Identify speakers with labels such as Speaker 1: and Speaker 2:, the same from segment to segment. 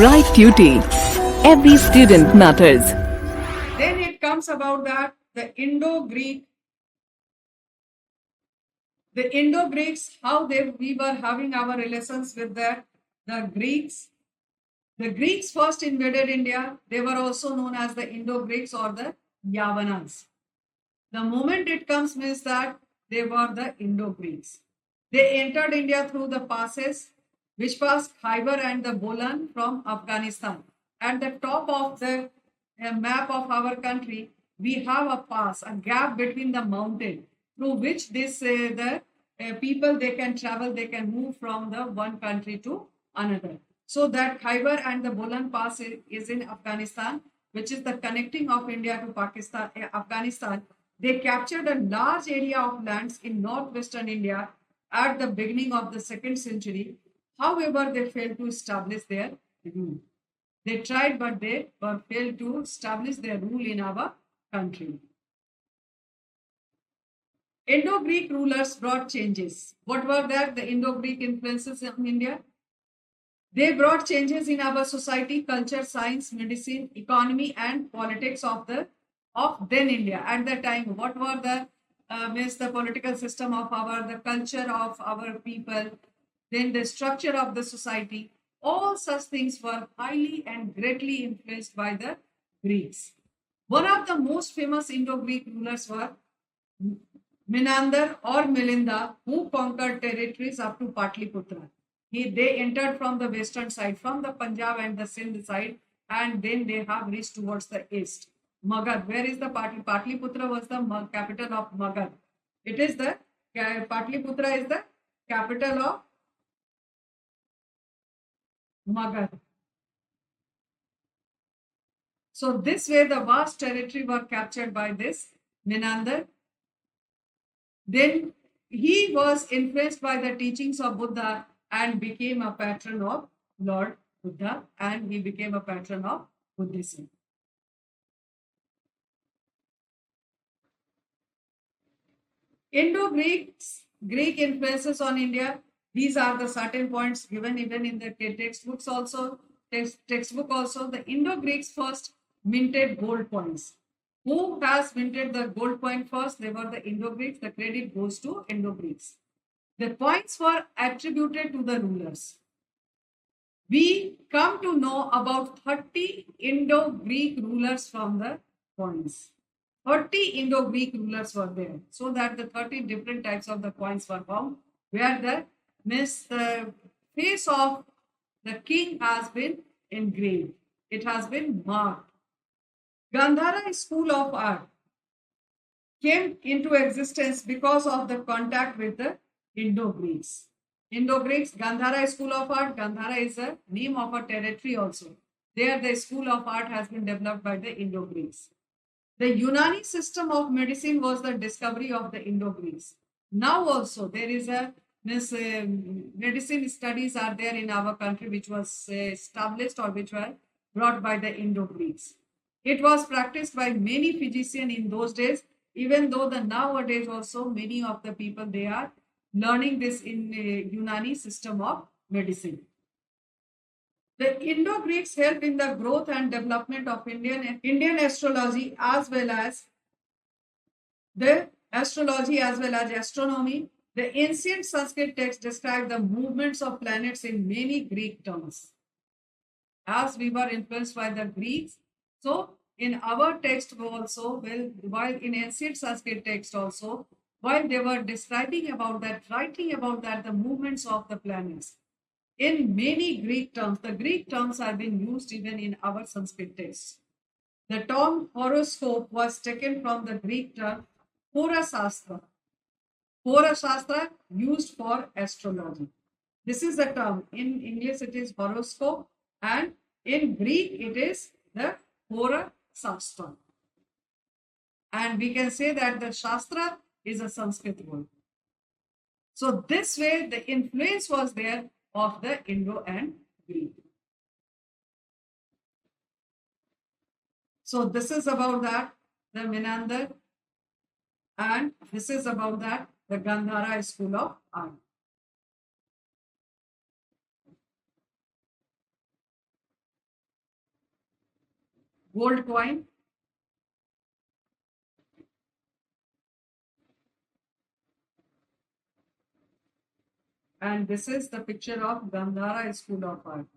Speaker 1: bright future. Every student matters.
Speaker 2: Then it comes about that the Indo-Greeks, how we were having our relations with the Greeks. The Greeks first invaded India. They were also known as the Indo-Greeks or the Yavanas. The moment it comes means that they were the Indo-Greeks. They entered India through the passes, which was Khyber and the Bolan from Afghanistan. At the top of the map of our country, we have a pass, a gap between the mountain through which the people they can travel, they can move from the one country to another. So that Khyber and the Bolan Pass is in Afghanistan, which is the connecting of India to Pakistan, Afghanistan. They captured a large area of lands in northwestern India at the beginning of the 2nd century. However, they failed to establish their rule. They tried, but they failed to establish their rule in our country. Indo-Greek rulers brought changes. What were that? The Indo-Greek influences in India. They brought changes in our society, culture, science, medicine, economy, and politics of then India. At that time, what were the political system of the culture of our people, then the structure of the society. All such things were highly and greatly influenced by the Greeks. One of the most famous Indo-Greek rulers were Menander or Milinda, who conquered territories up to Patliputra. They entered from the western side, from the Punjab and the Sindh side, and then they have reached towards the east. Magad, where is the Patliputra was the capital of Magad. It is the Patliputra is the capital of Magad. So this way the vast territory were captured by this Menander. Then he was influenced by the teachings of Buddha and became a patron of Lord Buddha, and he became a patron of Buddhism. Greek influences on India. These are the certain points given even in the textbooks also. Textbook also. The Indo-Greeks first minted gold coins. Who has minted the gold coin first? They were the Indo-Greeks. The credit goes to Indo-Greeks. The coins were attributed to the rulers. We come to know about 30 Indo-Greek rulers from the coins. 30 Indo-Greek rulers were there, so that the 30 different types of the coins were found, where the face of the king has been engraved. It has been marked. Gandhara school of art came into existence because of the contact with the Indo-Greeks. Indo-Greeks, Gandhara school of art. Gandhara is a name of a territory also. There the school of art has been developed by the Indo-Greeks. The Unani system of medicine was the discovery of the Indo-Greeks. Now also there is medicine studies are there in our country, which was established or which were brought by the Indo-Greeks. It was practiced by many physicians in those days, even though the nowadays also many of the people they are learning this in Unani system of medicine. The Indo-Greeks helped in the growth and development of Indian astrology as well as astronomy. The ancient Sanskrit text described the movements of planets in many Greek terms. As we were influenced by the Greeks, so in our text also, while in ancient Sanskrit text also, while they were describing about that, writing about that, the movements of the planets, in many Greek terms, the Greek terms have been used even in our Sanskrit text. The term horoscope was taken from the Greek term horasastra. Horasastra used for astrology. This is the term. In English it is horoscope, and in Greek it is the horasastra. And we can say that the Shastra is a Sanskrit word. So this way the influence was there of the Indo and Greek. So this is about that, the Menander, and this is about that, the Gandhara school of art. gold coin. And this is the picture of Gandhara School of Art.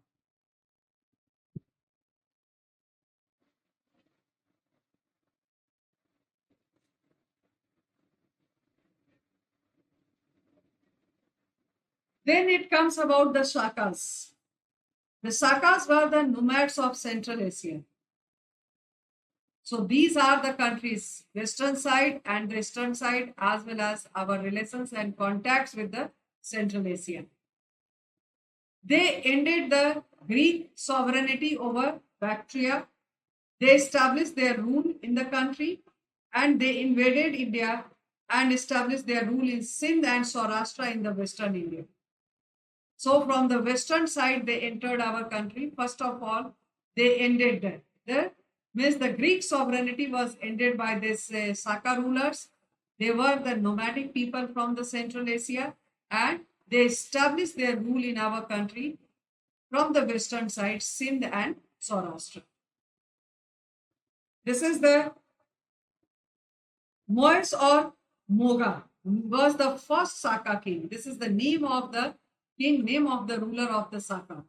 Speaker 2: Then it comes about the Shakas. The Shakas were the nomads of Central Asia. So these are the countries, western side and the eastern side, as well as our relations and contacts with the Central Asia. They ended the Greek sovereignty over Bactria. They established their rule in the country and they invaded India and established their rule in Sindh and Saurashtra in the western India. So from the western side, they entered our country. First of all, they ended the Greek sovereignty was ended by this Saka rulers. They were the nomadic people from the Central Asia and they established their rule in our country from the western side, Sindh and Saurashtra. This is the Mois or Moga was the first Saka king. This is the name of the king, name of the ruler of the Saka.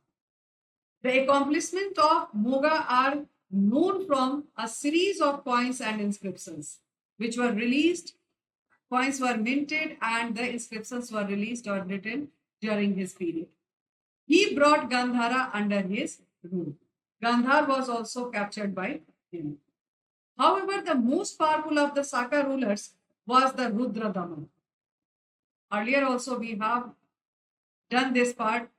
Speaker 2: The accomplishments of Moga are known from a series of coins and inscriptions which were released. Coins were minted and the inscriptions were released or written during his period. He brought Gandhara under his rule. Gandhar was also captured by him. However, the most powerful of the Saka rulers was the Rudra Daman. Earlier also we have done this part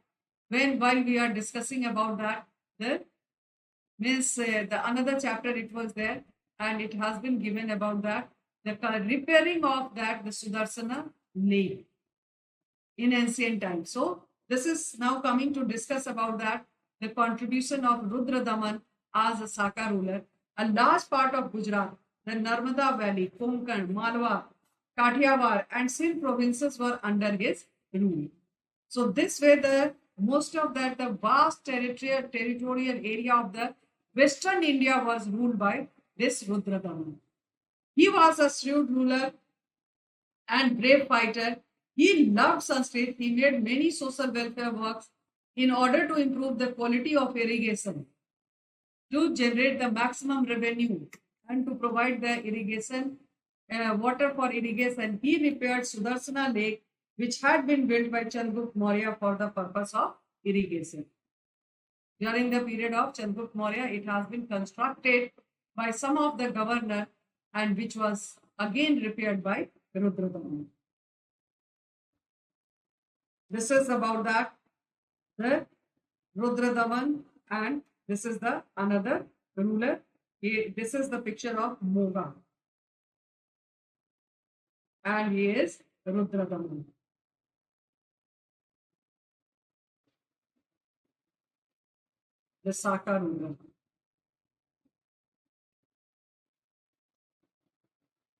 Speaker 2: while we are discussing about that the another chapter it was there and it has been given about that the repairing of that the Sudarsana lake in ancient times. So this is now coming to discuss about that the contribution of Rudra Daman as a Saka ruler. A large part of Gujarat, the Narmada Valley, Konkan, Malwa, Kathiawar, and Sindh provinces were under his rule. So this way, the most of that the vast territorial area of the Western India was ruled by this Rudra Daman. He was a shrewd ruler and brave fighter. He loved Sanskrit. He made many social welfare works in order to improve the quality of irrigation, to generate the maximum revenue and to provide the irrigation, water for irrigation. He repaired Sudarsana Lake, which had been built by Chandragupta Maurya for the purpose of irrigation. During the period of Chandragupta Maurya, it has been constructed by some of the governor and which was again repaired by Rudra Daman. This is about that, the Rudra Daman, and this is the another ruler. This is the picture of Moga. And he is Rudra Daman. The Saka ruler.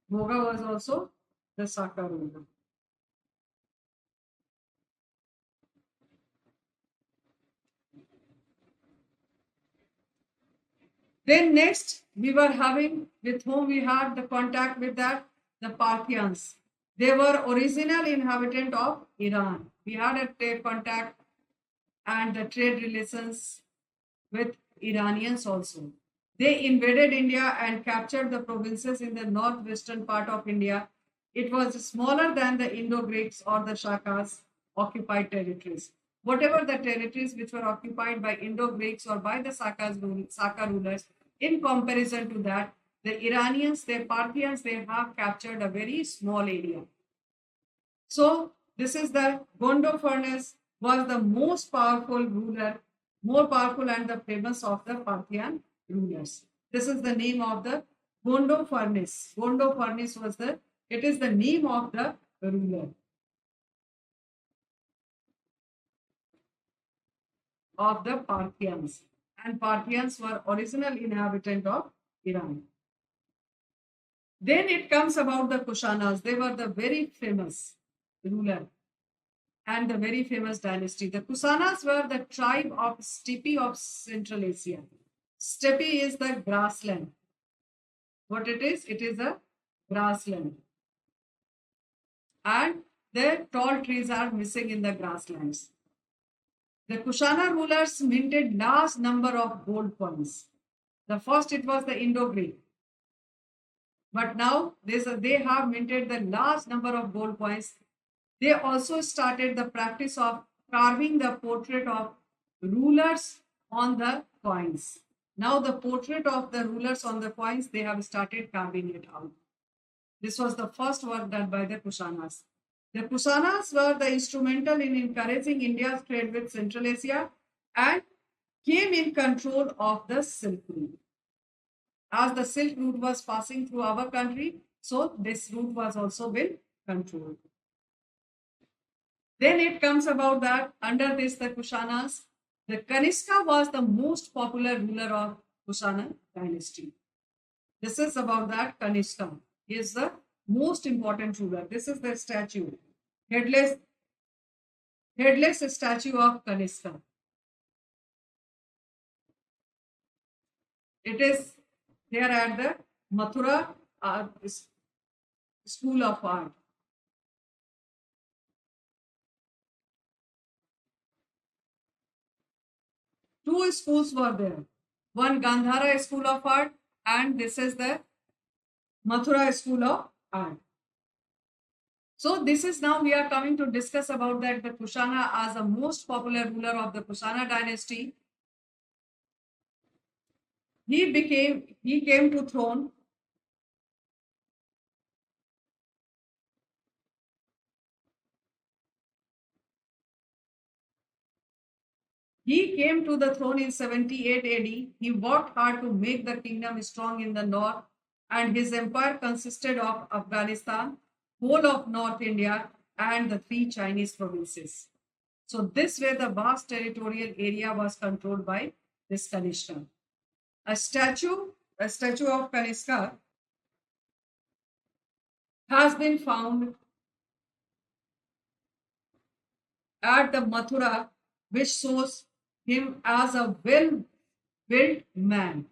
Speaker 2: Moga was also the Saka ruler. Then next, we were having, with whom we had the contact with that, the Parthians. They were original inhabitant of Iran. We had a trade contact and the trade relations with Iranians also. They invaded India and captured the provinces in the northwestern part of India. It was smaller than the Indo-Greeks or the Shakas occupied territories. Whatever the territories which were occupied by Indo-Greeks or by the Saka rulers, in comparison to that, the Iranians, the Parthians, they have captured a very small area. So this is the Gondo furnace was the most powerful ruler, more powerful and the famous of the Parthian rulers. This is the name of the Gondo furnace. Gondo furnace was it is the name of the ruler of the Parthians. And Parthians were original inhabitant of Iran. Then it comes about the Kushanas. They were the very famous ruler and the very famous dynasty. The Kushanas were the tribe of steppe of Central Asia. Steppe is the grassland. What it is? It is a grassland. And the tall trees are missing in the grasslands. The Kushana rulers minted large number of gold coins. The first it was the Indo-Greek. But now they have minted the large number of gold coins. They also started the practice of carving the portrait of rulers on the coins. Now the portrait of the rulers on the coins, they have started carving it out. This was the first work done by the Kushanas. The Kushanas were the instrumental in encouraging India's trade with Central Asia and came in control of the Silk Route. As the Silk Route was passing through our country, so this route was also been controlled. Then it comes about that under this the Kushanas, the Kanishka was the most popular ruler of Kushana dynasty. This is about that Kanishka. He is the most important ruler. This is the statue, headless statue of Kanishka. It is there at the Mathura School of Art. Two schools were there. One Gandhara School of Art and this is the Mathura School of Art. So this is now we are coming to discuss about that the Kushana as the most popular ruler of the Kushana dynasty. He came to throne He came to the throne in 78 AD. He worked hard to make the kingdom strong in the north, and his empire consisted of Afghanistan, whole of North India, and the three Chinese provinces. So this way the vast territorial area was controlled by this Kanishka. A statue of Kanishka has been found at the Mathura, which shows him as a well-built man.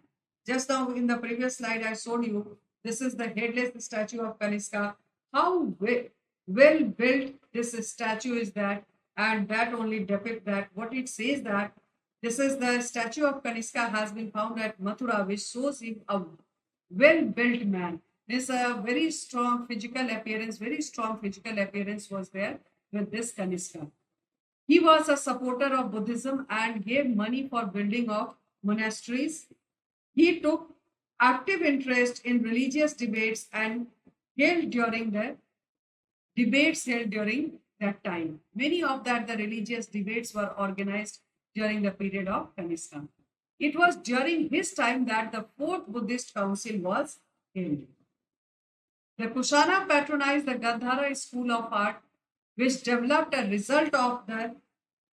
Speaker 2: Just now in the previous slide I showed you, this is the headless statue of Kanishka. How well built this statue is that, and that only depicts that what it says that this is the statue of Kanishka has been found at Mathura, which shows him a well-built man. There's a very strong physical appearance was there with this Kanishka. He was a supporter of Buddhism and gave money for building of monasteries. He took active interest in religious debates and held during that time. Many of that the religious debates were organized during the period of Kanishka. It was during his time that the fourth Buddhist council was held. The Kushana patronized the Gandhara School of Art, which developed a result of the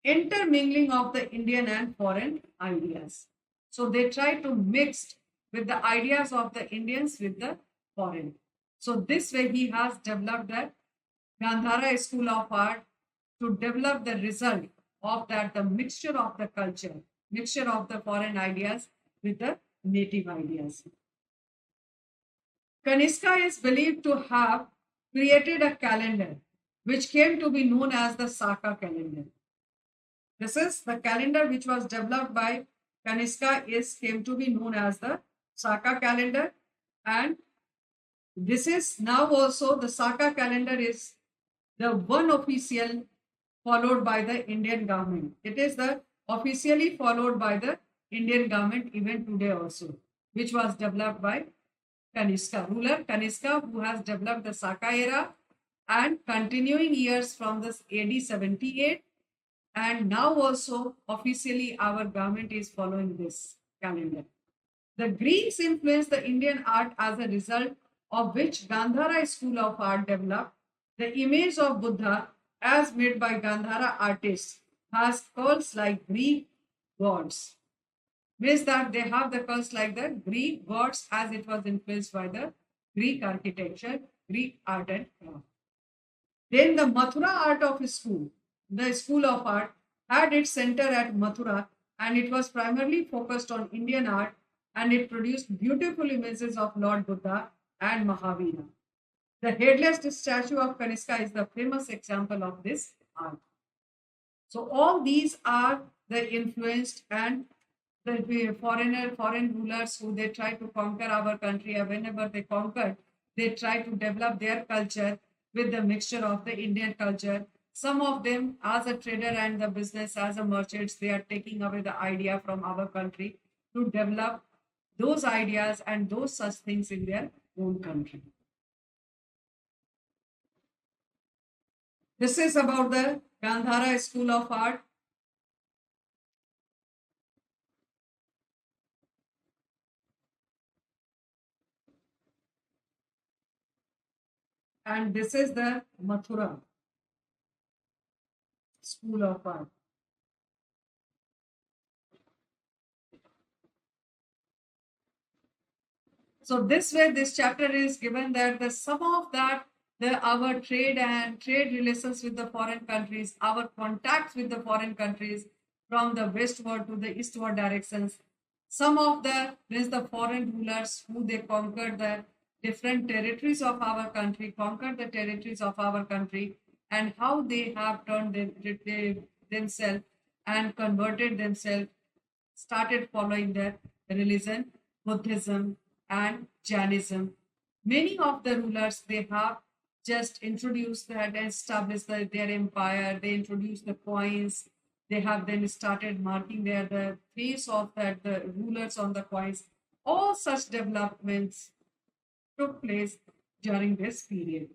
Speaker 2: intermingling of the Indian and foreign ideas. So they tried to mix with the ideas of the Indians with the foreign. So this way he has developed the Gandhara School of Art to develop the result of that, the mixture of the culture, mixture of the foreign ideas with the native ideas. Kanishka is believed to have created a calendar which came to be known as the Shaka calendar. This is the calendar which was developed by Kanishka came to be known as the Shaka calendar, and this is now also the Shaka calendar is the one official followed by the Indian government. It is the officially followed by the Indian government even today also, which was developed by Kanishka, ruler Kanishka, who has developed the Shaka era and continuing years from this AD 78, and now also officially our government is following this calendar. The Greeks influenced the Indian art, as a result of which Gandhara School of Art developed. The image of Buddha as made by Gandhara artists has curls like Greek gods. Means that they have the curls like the Greek gods, as it was influenced by the Greek architecture, Greek art and craft. Then the Mathura art of school, the School of Art, had its center at Mathura, and it was primarily focused on Indian art and it produced beautiful images of Lord Buddha and Mahavira. The headless statue of Kanishka is the famous example of this art. So all these are the influenced and the foreign rulers who they try to conquer our country, and whenever they conquered, they try to develop their culture with the mixture of the Indian culture. Some of them, as a trader and the business as a merchants, they are taking away the idea from our country to develop those ideas and those such things in their own country. This is about the Gandhara School of Art. And this is the Mathura School of Art. So this way, this chapter is given that the sum of that, our trade and trade relations with the foreign countries, our contacts with the foreign countries from the westward to the eastward directions. Some of the means the foreign rulers who they conquered the different territories of our country, conquered the territories of our country, and how they have turned themselves and converted themselves, started following their religion, Buddhism, and Jainism. Many of the rulers they have just introduced that and established their empire. They introduced the coins. They have then started marking the face of that the rulers on the coins. All such developments took place during this period.